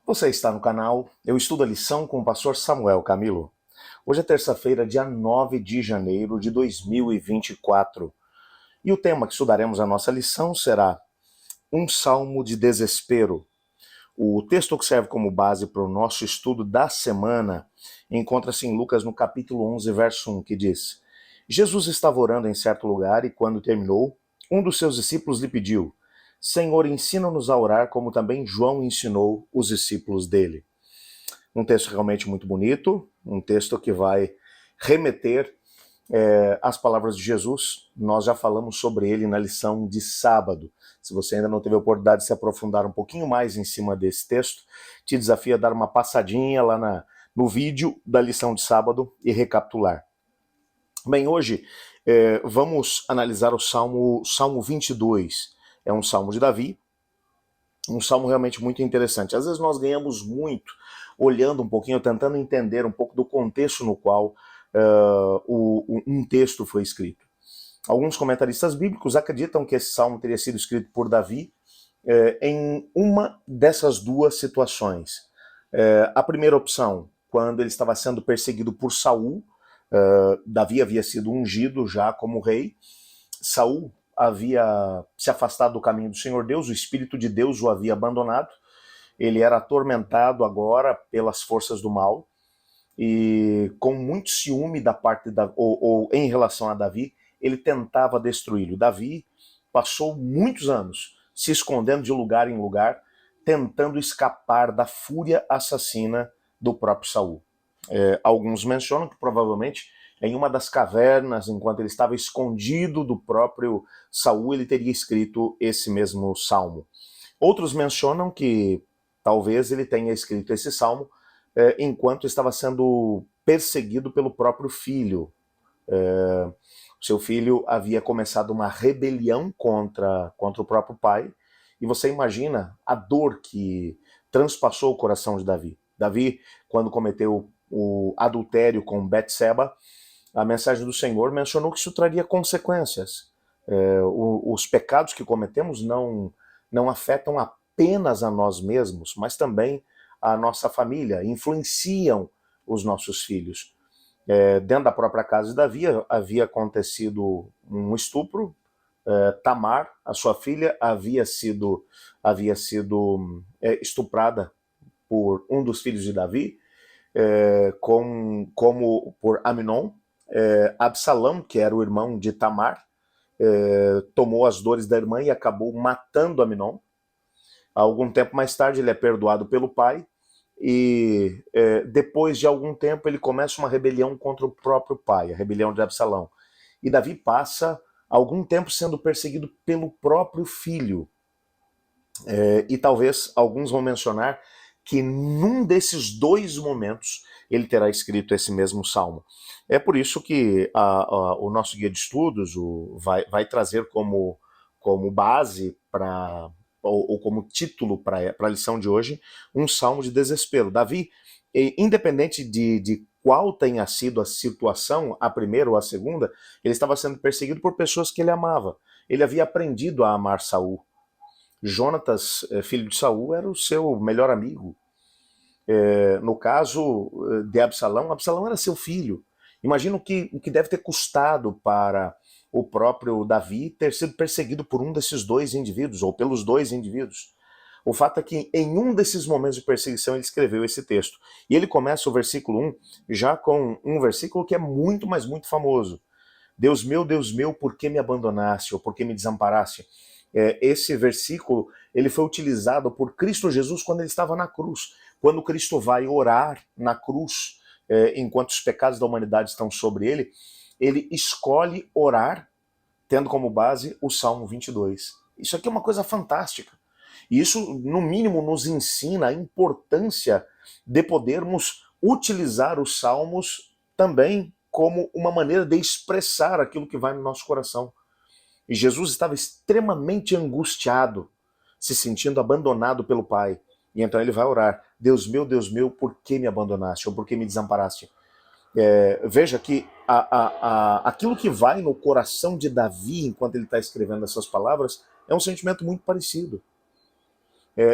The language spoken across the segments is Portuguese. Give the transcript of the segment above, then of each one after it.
Você está no canal Eu Estudo a Lição com o pastor Samuel Camilo. Hoje é terça-feira, dia 9 de janeiro de 2024. E o tema que estudaremos a nossa lição será Um Salmo de Desespero. O texto que serve como base para o nosso estudo da semana encontra-se em Lucas no capítulo 11, verso 1, que diz: Jesus estava orando em certo lugar e quando terminou, um dos seus discípulos lhe pediu: Senhor, ensina-nos a orar como também João ensinou os discípulos dele. Um texto realmente muito bonito, um texto que vai remeter às palavras de Jesus. Nós já falamos sobre ele na lição de sábado. Se você ainda não teve a oportunidade de se aprofundar um pouquinho mais em cima desse texto, te desafio a dar uma passadinha lá no vídeo da lição de sábado e recapitular. Bem, hoje vamos analisar o Salmo 22. É um salmo de Davi, um salmo realmente muito interessante. Às vezes nós ganhamos muito olhando um pouquinho, tentando entender um pouco do contexto no qual um texto foi escrito. Alguns comentaristas bíblicos acreditam que esse salmo teria sido escrito por Davi em uma dessas duas situações. A primeira opção, quando ele estava sendo perseguido por Saul, Davi havia sido ungido já como rei, Saul havia se afastado do caminho do Senhor Deus, o Espírito de Deus o havia abandonado, ele era atormentado agora pelas forças do mal, e com muito ciúme da parte ou em relação a Davi, ele tentava destruí-lo. Davi passou muitos anos se escondendo de lugar em lugar, tentando escapar da fúria assassina do próprio Saul. Alguns mencionam que provavelmente em uma das cavernas, enquanto ele estava escondido do próprio Saul, ele teria escrito esse mesmo salmo. Outros mencionam que talvez ele tenha escrito esse salmo enquanto estava sendo perseguido pelo próprio filho. Seu filho havia começado uma rebelião contra o próprio pai, e você imagina a dor que transpassou o coração de Davi. Davi, quando cometeu o adultério com Betseba, a mensagem do Senhor mencionou que isso traria consequências. Os pecados que cometemos não afetam apenas a nós mesmos, mas também a nossa família, influenciam os nossos filhos. Dentro da própria casa de Davi havia acontecido um estupro. Tamar, a sua filha, havia sido estuprada por um dos filhos de Davi, como por Amnon. Absalão, que era o irmão de Tamar, tomou as dores da irmã e acabou matando Amnon. Algum tempo mais tarde ele é perdoado pelo pai, e depois de algum tempo ele começa uma rebelião contra o próprio pai, a rebelião de Absalão. E Davi passa algum tempo sendo perseguido pelo próprio filho. E talvez alguns vão mencionar que num desses dois momentos ele terá escrito esse mesmo salmo. É por isso que o nosso guia de estudos vai trazer como base ou como título para a lição de hoje, um salmo de desespero. Davi, independente de qual tenha sido a situação, a primeira ou a segunda, ele estava sendo perseguido por pessoas que ele amava. Ele havia aprendido a amar Saul. Jonatas, filho de Saul, era o seu melhor amigo. No caso de Absalão, Absalão era seu filho. Imagina o que deve ter custado para o próprio Davi ter sido perseguido por um desses dois indivíduos, ou pelos dois indivíduos. O fato é que em um desses momentos de perseguição ele escreveu esse texto. E ele começa o versículo 1 já com um versículo que é muito, mas muito famoso. Deus meu, por que me abandonaste, ou por que me desamparaste? Esse versículo ele foi utilizado por Cristo Jesus quando ele estava na cruz. Quando Cristo vai orar na cruz, enquanto os pecados da humanidade estão sobre ele, ele escolhe orar tendo como base o Salmo 22. Isso aqui é uma coisa fantástica. E isso, no mínimo, nos ensina a importância de podermos utilizar os salmos também como uma maneira de expressar aquilo que vai no nosso coração. E Jesus estava extremamente angustiado, se sentindo abandonado pelo Pai. E então ele vai orar: Deus meu, por que me abandonaste? Ou por que me desamparaste? Veja que aquilo que vai no coração de Davi enquanto ele está escrevendo essas palavras é um sentimento muito parecido.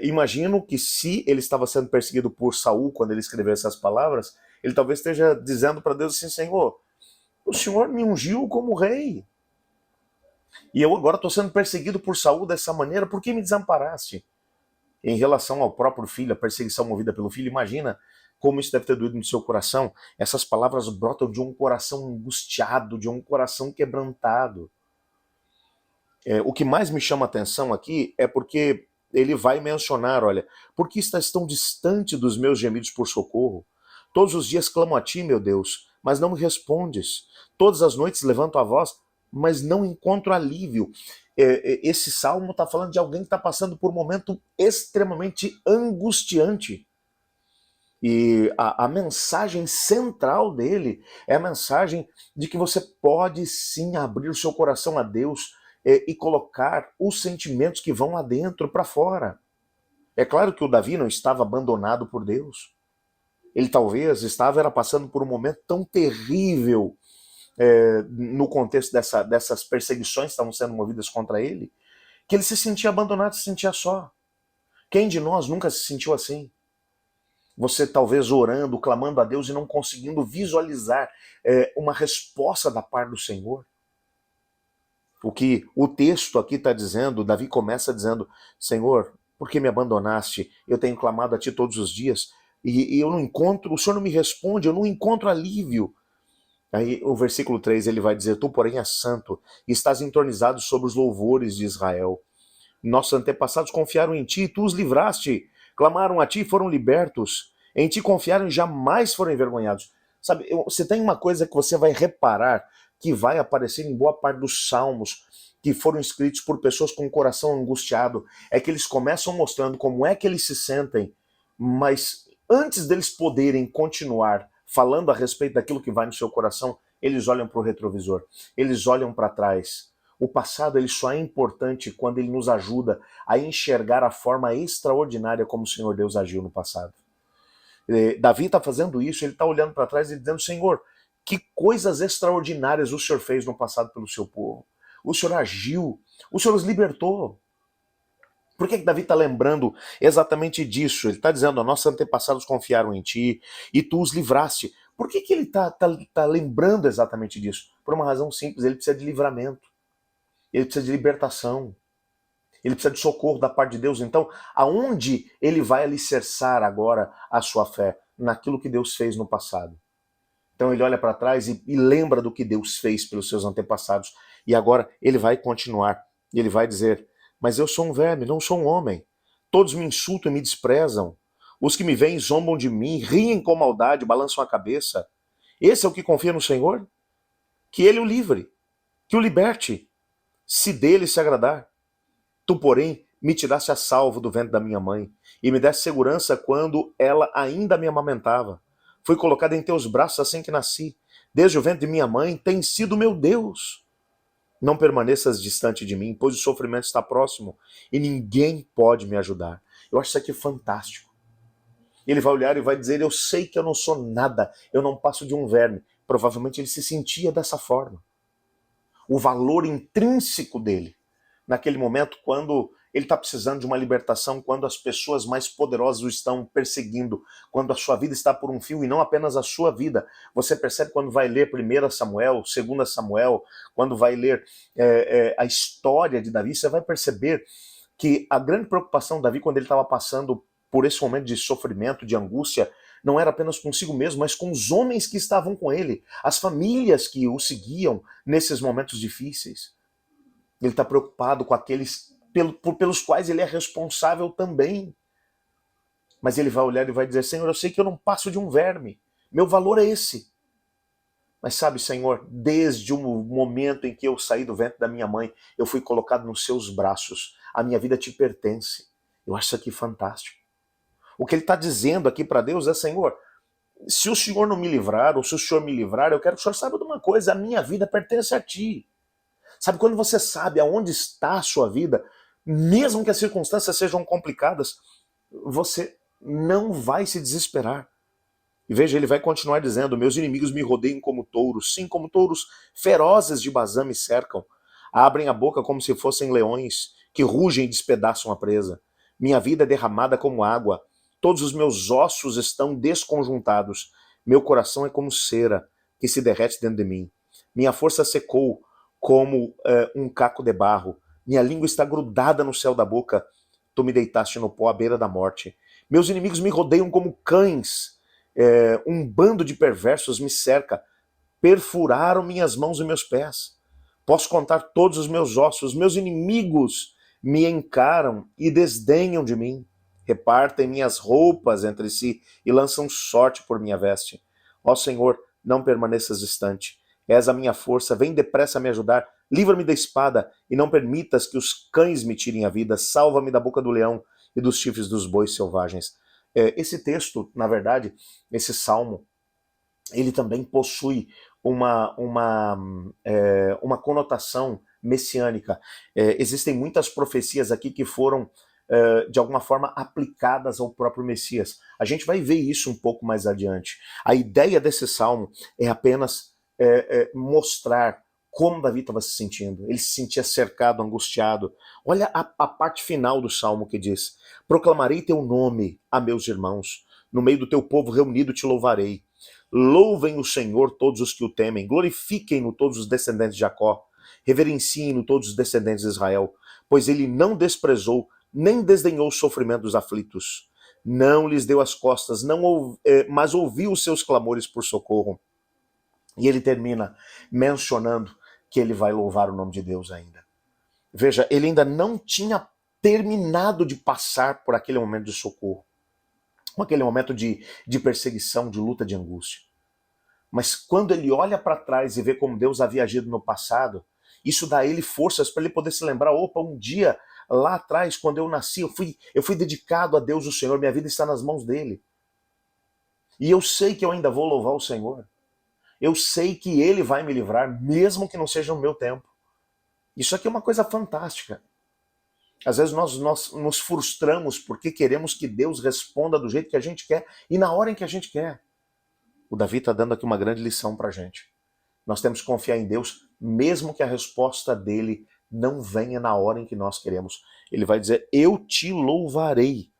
Imagino que se ele estava sendo perseguido por Saul quando ele escreveu essas palavras, ele talvez esteja dizendo para Deus assim: Senhor, o Senhor me ungiu como rei. E eu agora estou sendo perseguido por Saul dessa maneira, por que me desamparaste? Em relação ao próprio filho, a perseguição movida pelo filho, imagina como isso deve ter doído no seu coração. Essas palavras brotam de um coração angustiado, de um coração quebrantado. O que mais me chama a atenção aqui é porque ele vai mencionar, olha, por que estás tão distante dos meus gemidos por socorro? Todos os dias clamo a ti, meu Deus, mas não me respondes. Todas as noites levanto a voz, mas não encontro alívio. Esse salmo está falando de alguém que está passando por um momento extremamente angustiante. E a mensagem central dele é a mensagem de que você pode sim abrir o seu coração a Deus e colocar os sentimentos que vão lá dentro para fora. É claro que o Davi não estava abandonado por Deus. Ele talvez estava passando por um momento tão terrível no contexto dessas perseguições que estavam sendo movidas contra ele, que ele se sentia abandonado, se sentia só. Quem de nós nunca se sentiu assim? Você talvez orando, clamando a Deus e não conseguindo visualizar uma resposta da parte do Senhor. O que o texto aqui está dizendo, Davi começa dizendo: Senhor, por que me abandonaste? Eu tenho clamado a ti todos os dias e eu não encontro, o Senhor não me responde, eu não encontro alívio. Aí o versículo 3 ele vai dizer: Tu, porém, és santo e estás entronizado sobre os louvores de Israel. Nossos antepassados confiaram em ti, tu os livraste. Clamaram a ti e foram libertos. Em ti confiaram e jamais foram envergonhados. Sabe, você tem uma coisa que você vai reparar que vai aparecer em boa parte dos salmos que foram escritos por pessoas com o coração angustiado, é que eles começam mostrando como é que eles se sentem, mas antes deles poderem continuar falando a respeito daquilo que vai no seu coração, eles olham para o retrovisor, eles olham para trás. O passado ele só é importante quando ele nos ajuda a enxergar a forma extraordinária como o Senhor Deus agiu no passado. Davi está fazendo isso, ele está olhando para trás e dizendo: Senhor, que coisas extraordinárias o Senhor fez no passado pelo seu povo. O Senhor agiu, o Senhor os libertou. Por que Davi está lembrando exatamente disso? Ele está dizendo: nossos antepassados confiaram em ti e tu os livraste. Por que ele está lembrando exatamente disso? Por uma razão simples: ele precisa de livramento, ele precisa de libertação, ele precisa de socorro da parte de Deus. Então, aonde ele vai alicerçar agora a sua fé? Naquilo que Deus fez no passado. Então ele olha para trás e lembra do que Deus fez pelos seus antepassados. E agora ele vai continuar. E ele vai dizer: mas eu sou um verme, não sou um homem. Todos me insultam e me desprezam. Os que me veem zombam de mim, riem com maldade, balançam a cabeça. Esse é o que confia no Senhor? Que ele o livre, que o liberte, se dele se agradar. Tu, porém, me tiraste a salvo do ventre da minha mãe e me deste segurança quando ela ainda me amamentava. Fui colocado em teus braços assim que nasci. Desde o ventre de minha mãe tem sido meu Deus. Não permaneças distante de mim, pois o sofrimento está próximo e ninguém pode me ajudar. Eu acho isso aqui fantástico. Ele vai olhar e vai dizer: eu sei que eu não sou nada, eu não passo de um verme. Provavelmente ele se sentia dessa forma. O valor intrínseco dele, naquele momento, quando ele está precisando de uma libertação, quando as pessoas mais poderosas o estão perseguindo, quando a sua vida está por um fio, e não apenas a sua vida. Você percebe quando vai ler 1 Samuel, 2 Samuel, quando vai ler a história de Davi, você vai perceber que a grande preocupação de Davi, quando ele estava passando por esse momento de sofrimento, de angústia, não era apenas consigo mesmo, mas com os homens que estavam com ele, as famílias que o seguiam nesses momentos difíceis. Ele está preocupado com aqueles pelos quais ele é responsável também. Mas ele vai olhar e vai dizer: Senhor, eu sei que eu não passo de um verme. Meu valor é esse. Mas sabe, Senhor, desde o momento em que eu saí do ventre da minha mãe, eu fui colocado nos seus braços. A minha vida te pertence. Eu acho isso aqui fantástico. O que ele está dizendo aqui para Deus é: Senhor, se o Senhor não me livrar, ou se o Senhor me livrar, eu quero que o Senhor saiba de uma coisa: a minha vida pertence a ti. Sabe, quando você sabe aonde está a sua vida, mesmo que as circunstâncias sejam complicadas, você não vai se desesperar. E veja, ele vai continuar dizendo: meus inimigos me rodeiam como touros, sim, como touros ferozes de Bazã me cercam. Abrem a boca como se fossem leões, que rugem e despedaçam a presa. Minha vida é derramada como água. Todos os meus ossos estão desconjuntados. Meu coração é como cera que se derrete dentro de mim. Minha força secou como um caco de barro. Minha língua está grudada no céu da boca. Tu me deitaste no pó à beira da morte. Meus inimigos me rodeiam como cães. Um bando de perversos me cerca. Perfuraram minhas mãos e meus pés. Posso contar todos os meus ossos. Meus inimigos me encaram e desdenham de mim. Repartem minhas roupas entre si e lançam sorte por minha veste. Ó Senhor, não permaneças distante. És a minha força, vem depressa me ajudar. Livra-me da espada e não permitas que os cães me tirem a vida. Salva-me da boca do leão e dos chifres dos bois selvagens. Esse texto, na verdade, esse salmo, ele também possui uma conotação messiânica. Existem muitas profecias aqui que foram, de alguma forma, aplicadas ao próprio Messias. A gente vai ver isso um pouco mais adiante. A ideia desse salmo é apenas mostrar como Davi estava se sentindo. Ele se sentia cercado, angustiado. Olha a parte final do salmo que diz: proclamarei teu nome a meus irmãos, no meio do teu povo reunido te louvarei. Louvem o Senhor todos os que o temem, glorifiquem-no todos os descendentes de Jacó, reverenciem-no todos os descendentes de Israel, pois ele não desprezou, nem desdenhou o sofrimento dos aflitos. Não lhes deu as costas, mas ouviu os seus clamores por socorro. E ele termina mencionando que ele vai louvar o nome de Deus ainda. Veja, ele ainda não tinha terminado de passar por aquele momento de socorro, aquele momento de perseguição, de luta, de angústia. Mas quando ele olha para trás e vê como Deus havia agido no passado, isso dá a ele forças para ele poder se lembrar: opa, um dia lá atrás, quando eu nasci, eu fui dedicado a Deus o Senhor, minha vida está nas mãos dele. E eu sei que eu ainda vou louvar o Senhor. Eu sei que ele vai me livrar, mesmo que não seja no meu tempo. Isso aqui é uma coisa fantástica. Às vezes nós nos frustramos porque queremos que Deus responda do jeito que a gente quer e na hora em que a gente quer. O Davi está dando aqui uma grande lição para a gente. Nós temos que confiar em Deus, mesmo que a resposta dele não venha na hora em que nós queremos. Ele vai dizer: eu te louvarei.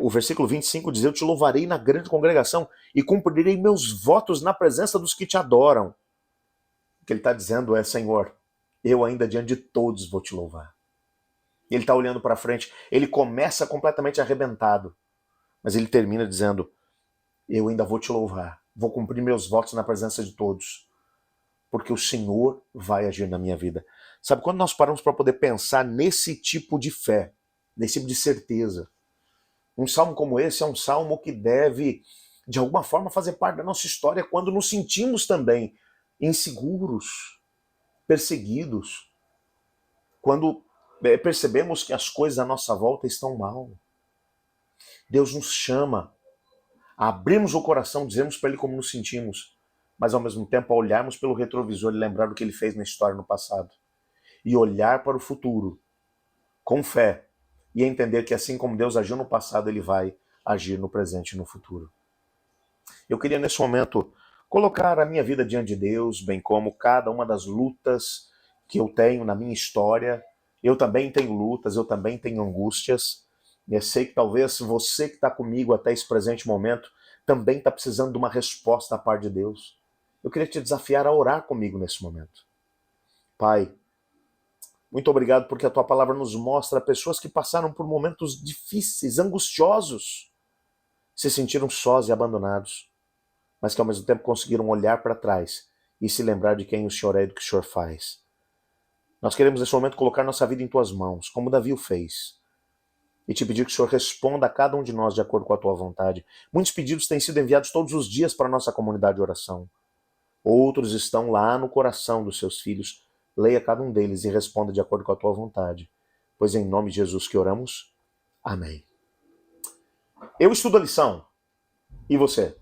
O versículo 25 diz: eu te louvarei na grande congregação e cumprirei meus votos na presença dos que te adoram. O que ele está dizendo é: Senhor, eu ainda diante de todos vou te louvar. Ele está olhando para frente, ele começa completamente arrebentado, mas ele termina dizendo: eu ainda vou te louvar, vou cumprir meus votos na presença de todos, porque o Senhor vai agir na minha vida. Sabe, quando nós paramos para poder pensar nesse tipo de fé, nesse tipo de certeza, um salmo como esse é um salmo que deve, de alguma forma, fazer parte da nossa história quando nos sentimos também inseguros, perseguidos, quando percebemos que as coisas à nossa volta estão mal. Deus nos chama a abrirmos o coração, dizermos para Ele como nos sentimos, mas ao mesmo tempo a olharmos pelo retrovisor e lembrar do que Ele fez na história no passado. E olhar para o futuro com fé e entender que assim como Deus agiu no passado, Ele vai agir no presente e no futuro. Eu queria nesse momento colocar a minha vida diante de Deus, bem como cada uma das lutas que eu tenho na minha história. Eu também tenho lutas, eu também tenho angústias. E eu sei que talvez você que está comigo até esse presente momento também está precisando de uma resposta da parte de Deus. Eu queria te desafiar a orar comigo nesse momento. Pai, muito obrigado porque a tua palavra nos mostra pessoas que passaram por momentos difíceis, angustiosos, se sentiram sós e abandonados, mas que ao mesmo tempo conseguiram olhar para trás e se lembrar de quem o Senhor é e do que o Senhor faz. Nós queremos nesse momento colocar nossa vida em tuas mãos, como Davi o fez, e te pedir que o Senhor responda a cada um de nós de acordo com a tua vontade. Muitos pedidos têm sido enviados todos os dias para a nossa comunidade de oração. Outros estão lá no coração dos seus filhos. Leia cada um deles e responda de acordo com a tua vontade. Pois é em nome de Jesus que oramos. Amém. Eu estudo a lição. E você?